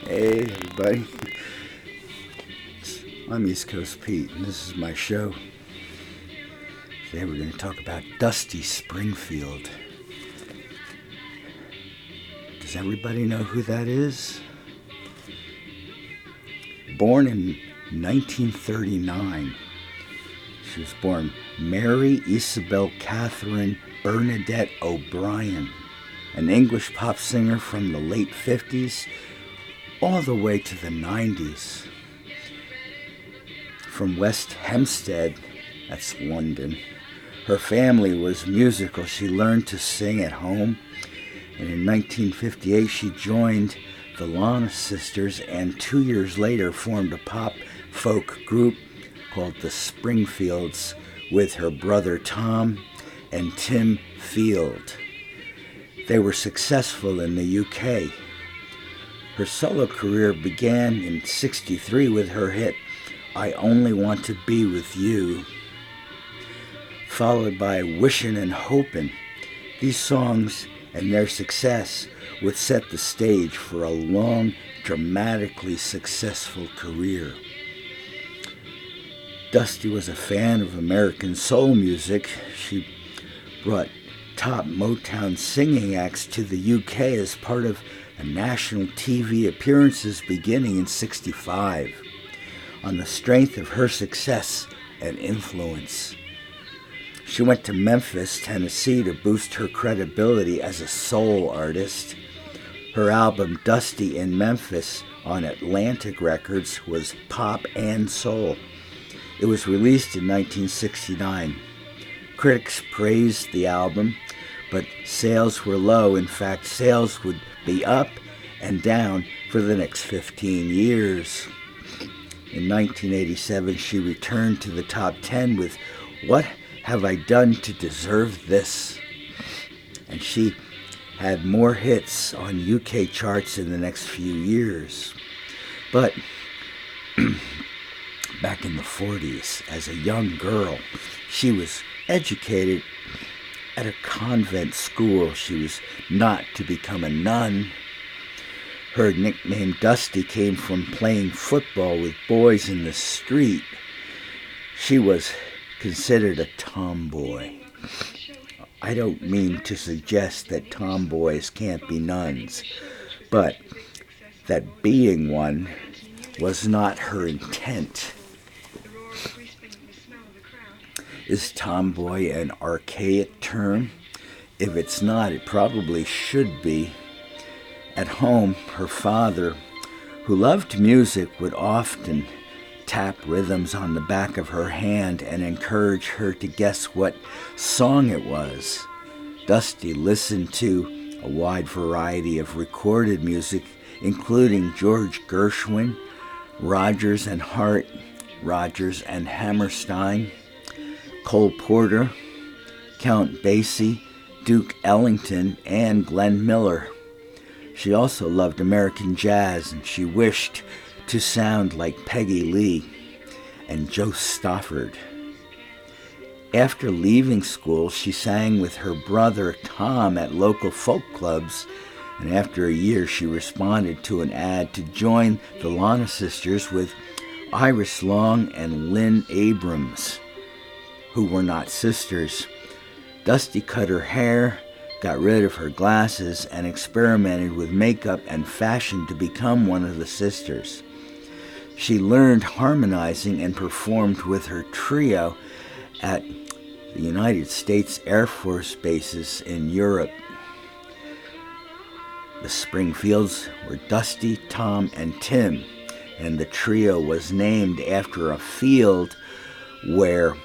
Hey, everybody. I'm East Coast Pete, and this is my show. Today we're going to talk about Dusty Springfield. Does everybody know who that is? Born in 1939, she was born Mary Isabel Catherine Bernadette O'Brien, an English pop singer from the late 50s all the way to the 90s. From West Hampstead, that's London. Her family was musical. She learned to sing at home, and in 1958 she joined the Lana Sisters, and 2 years later formed a pop folk group called the Springfields with her brother Tom and Tim Field. They were successful in the UK. Her solo career began in '63 with her hit I Only Want to Be With You, followed by Wishin' and Hopin'. These songs and their success would set the stage for a long, dramatically successful career. Dusty was a fan of American soul music. She brought top Motown singing acts to the UK as part of national TV appearances beginning in '65. On the strength of her success and influence, she went to Memphis, Tennessee to boost her credibility as a soul artist. Her album Dusty in Memphis on Atlantic Records was pop and soul. It was released in 1969. Critics praised the album, but sales were low. In fact, sales would be up and down for the next 15 years. In 1987, she returned to the top 10 with What Have I Done to Deserve This? And she had more hits on UK charts in the next few years. But back in the 40s, as a young girl, she was educated at a convent school. She was not to become a nun. Her nickname Dusty came from playing football with boys in the street. She was considered a tomboy. I don't mean to suggest that tomboys can't be nuns, but that being one was not her intent. Is tomboy an archaic term? If it's not, it probably should be. At home, her father, who loved music, would often tap rhythms on the back of her hand and encourage her to guess what song it was. Dusty listened to a wide variety of recorded music, including George Gershwin, Rodgers and Hart, Rodgers and Hammerstein, Cole Porter, Count Basie, Duke Ellington, and Glenn Miller. She also loved American jazz, and she wished to sound like Peggy Lee and Joe Stafford. After leaving school, she sang with her brother Tom at local folk clubs, and after a year she responded to an ad to join the Lana Sisters with Iris Long and Lynn Abrams, who were not sisters. Dusty cut her hair, got rid of her glasses, and experimented with makeup and fashion to become one of the sisters. She learned harmonizing and performed with her trio at the United States Air Force bases in Europe. The Springfields were Dusty, Tom, and Tim, and the trio was named after a field where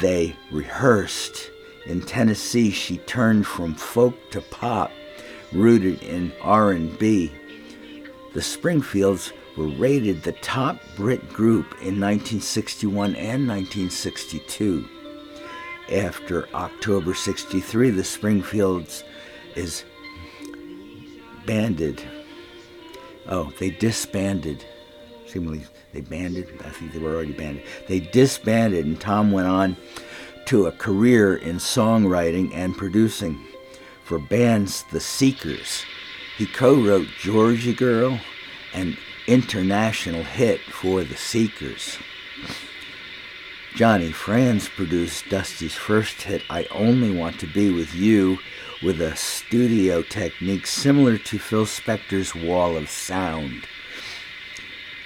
they rehearsed. In Tennessee, she turned from folk to pop, rooted in R&B. The Springfields were rated the top Brit group in 1961 and 1962. After October '63, the Springfields is banded. Oh, they disbanded. Seemingly they banded. I think they were already banded. They disbanded, and Tom went on to a career in songwriting and producing for bands The Seekers. He co-wrote Georgie Girl an international hit for the Seekers. Johnny Franz produced Dusty's first hit, I Only Want to Be With You, with a studio technique similar to Phil Spector's Wall of Sound,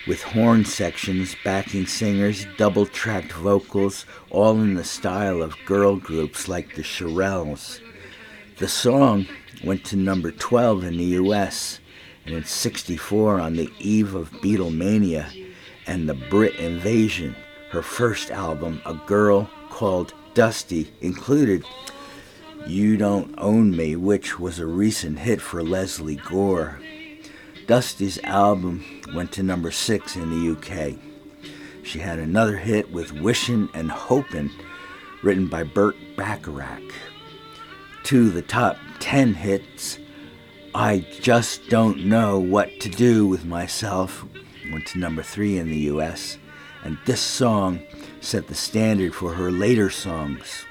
with horn sections, backing singers, double-tracked vocals, all in the style of girl groups like the Shirelles. The song went to number 12 in the U.S., and in '64 on the eve of Beatlemania and the Brit Invasion. Her first album, A Girl Called Dusty, included You Don't Own Me, which was a recent hit for Leslie Gore. Dusty's album went to number 6 in the UK. She had another hit with Wishin' and Hopin', written by Burt Bacharach. To the top 10 hits, I Just Don't Know What to Do with Myself went to number 3 in the US, and this song set the standard for her later songs.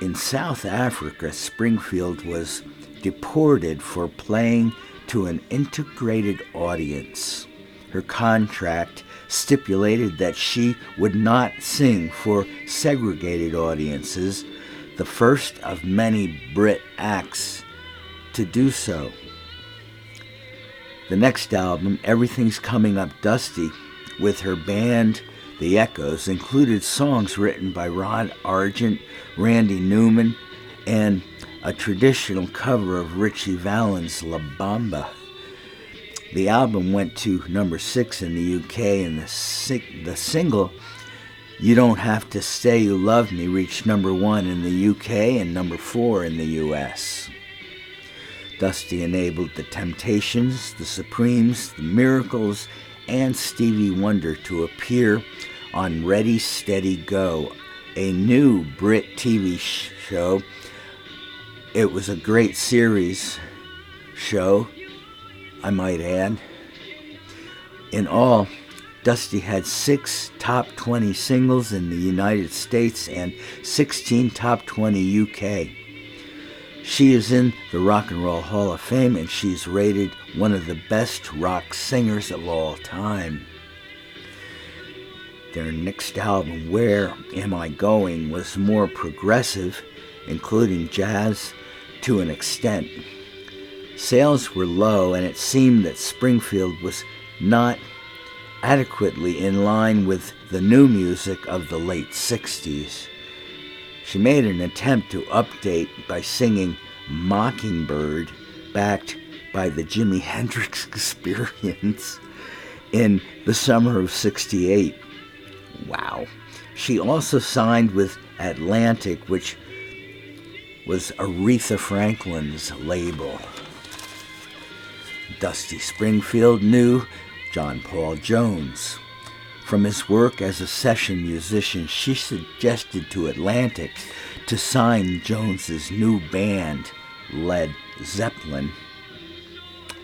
In South Africa, Springfield was deported for playing to an integrated audience. Her contract stipulated that she would not sing for segregated audiences, the first of many Brit acts to do so. The next album, Everything's Coming Up Dusty, with her band The Echoes, included songs written by Rod Argent, Randy Newman, and a traditional cover of Ritchie Valens' La Bamba. The album went to number 6 in the UK, and the single You Don't Have to Say You Love Me reached number 1 in the UK and number 4 in the US. Dusty enabled the Temptations, the Supremes, the Miracles, and Stevie Wonder to appear on Ready, Steady, Go, a new Brit TV show. It was a great series show, I might add. In all, Dusty had 6 top 20 singles in the United States and 16 top 20 UK. She is in the Rock and Roll Hall of Fame, and she's rated one of the best rock singers of all time. Their next album, Where Am I Going, was more progressive, including jazz to an extent. Sales were low, and it seemed that Springfield was not adequately in line with the new music of the late 60s. She made an attempt to update by singing Mockingbird, backed by the Jimi Hendrix Experience, in the summer of '68. Wow. She also signed with Atlantic, which was Aretha Franklin's label. Dusty Springfield knew John Paul Jones. From his work as a session musician, she suggested to Atlantic to sign Jones's new band, Led Zeppelin,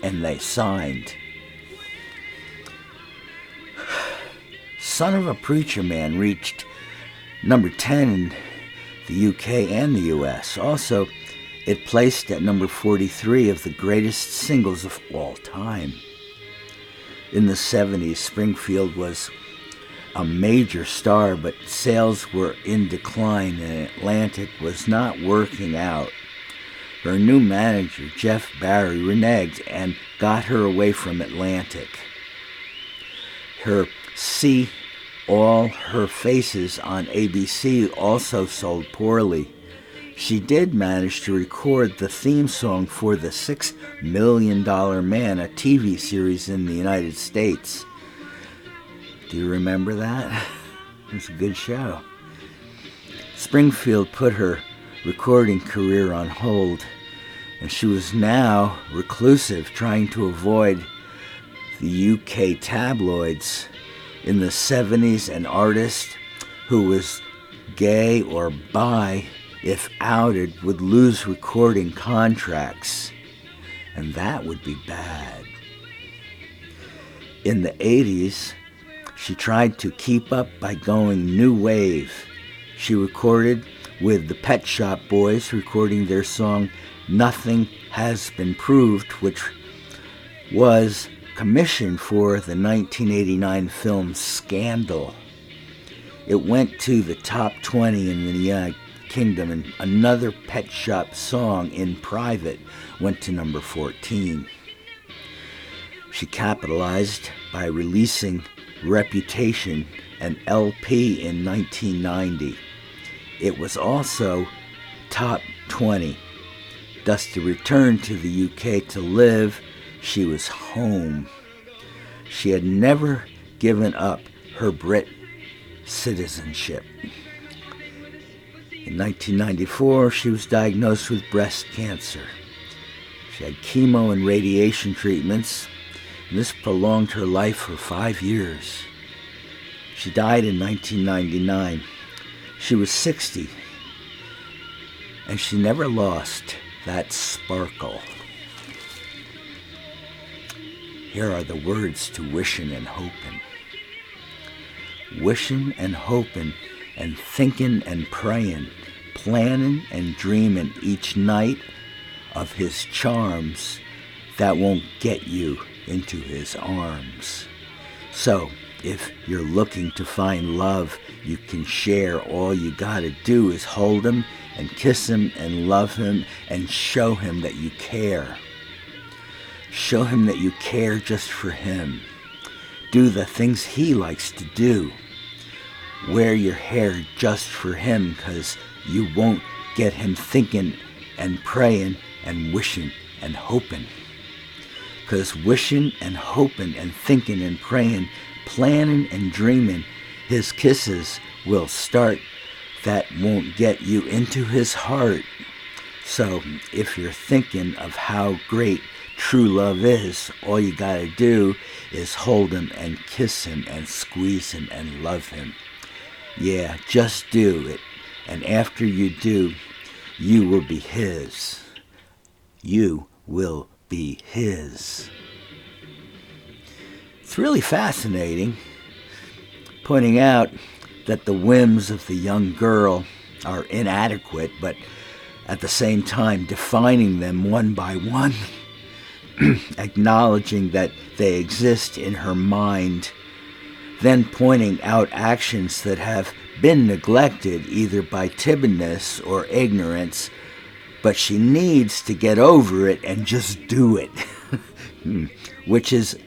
and they signed. Son of a Preacher Man reached number 10 in the UK and the US. Also, it placed at number 43 of the greatest singles of all time. In the 70s, Springfield was a major star, but sales were in decline and Atlantic was not working out. Her new manager, Jeff Barry, reneged and got her away from Atlantic. Her See All Her Faces on ABC also sold poorly. She did manage to record the theme song for the $6 Million Man, a TV series in the United States. Do you remember that? It was a good show. Springfield put her recording career on hold, and she was now reclusive, trying to avoid the UK tabloids. In the 70s, an artist who was gay or bi, if outed, would lose recording contracts, and that would be bad. In the 80s, she tried to keep up by going new wave. She recorded with the Pet Shop Boys, recording their song Nothing Has Been Proved, which was commissioned for the 1989 film Scandal. It went to the top 20 in the United Kingdom, and another Pet Shop song, In Private, went to number 14. She capitalized by releasing Reputation, an LP, in 1990. It was also top 20. Dusty returned to the UK to live. She was home. She had never given up her Brit citizenship. In 1994, she was diagnosed with breast cancer. She had chemo and radiation treatments, and this prolonged her life for 5 years. She died in 1999. She was 60, and she never lost that sparkle. Here are the words to wishin' and hopin'. Wishin' and hopin' and thinkin' and prayin', plannin' and dreamin' each night of his charms that won't get you into his arms. So, if you're looking to find love you can share, all you gotta do is hold him and kiss him and love him and show him that you care. Show him that you care just for him. Do the things he likes to do. Wear your hair just for him, 'cause you won't get him thinking and praying and wishing and hoping. 'Cause wishing and hoping and thinking and praying, planning and dreaming, his kisses will start that won't get you into his heart. So if you're thinking of how great true love is, all you gotta do is hold him and kiss him and squeeze him and love him. Yeah, just do it. And after you do, you will be his. You will be his. It's really fascinating, pointing out that the whims of the young girl are inadequate, but at the same time defining them one by one, acknowledging that they exist in her mind, then pointing out actions that have been neglected either by timidness or ignorance, but she needs to get over it and just do it, which is,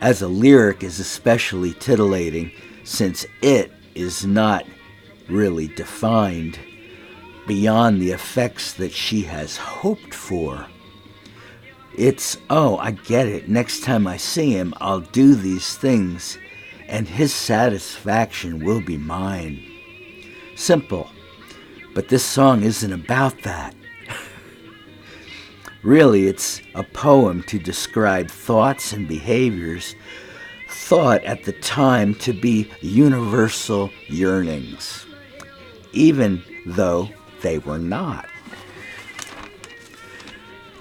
as a lyric, is especially titillating, since it is not really defined beyond the effects that she has hoped for. It's, oh, I get it. Next time I see him, I'll do these things, and his satisfaction will be mine. Simple. But this song isn't about that. Really, it's a poem to describe thoughts and behaviors thought at the time to be universal yearnings, even though they were not.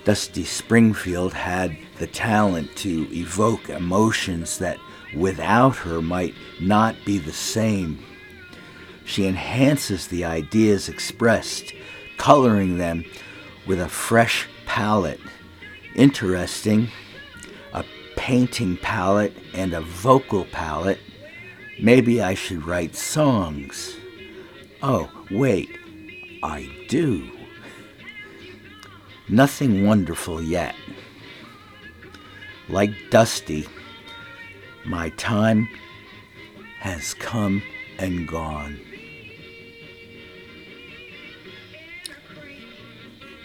Dusty Springfield had the talent to evoke emotions that without her might not be the same. She enhances the ideas expressed, coloring them with a fresh palette. Interesting, a painting palette and a vocal palette. Maybe I should write songs. Oh, wait, I do. Nothing wonderful yet. Like Dusty, my time has come and gone.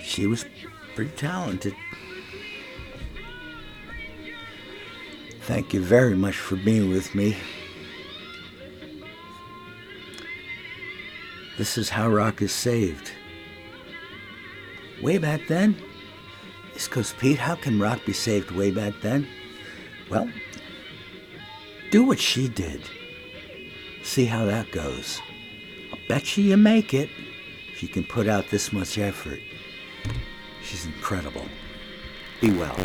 She was pretty talented. Thank you very much for being with me. This is how rock is saved. Way back then? East Coast Pete, how can rock be saved way back then? Well, do what she did. See how that goes. I'll bet you make it if you can put out this much effort. She's incredible. Be well.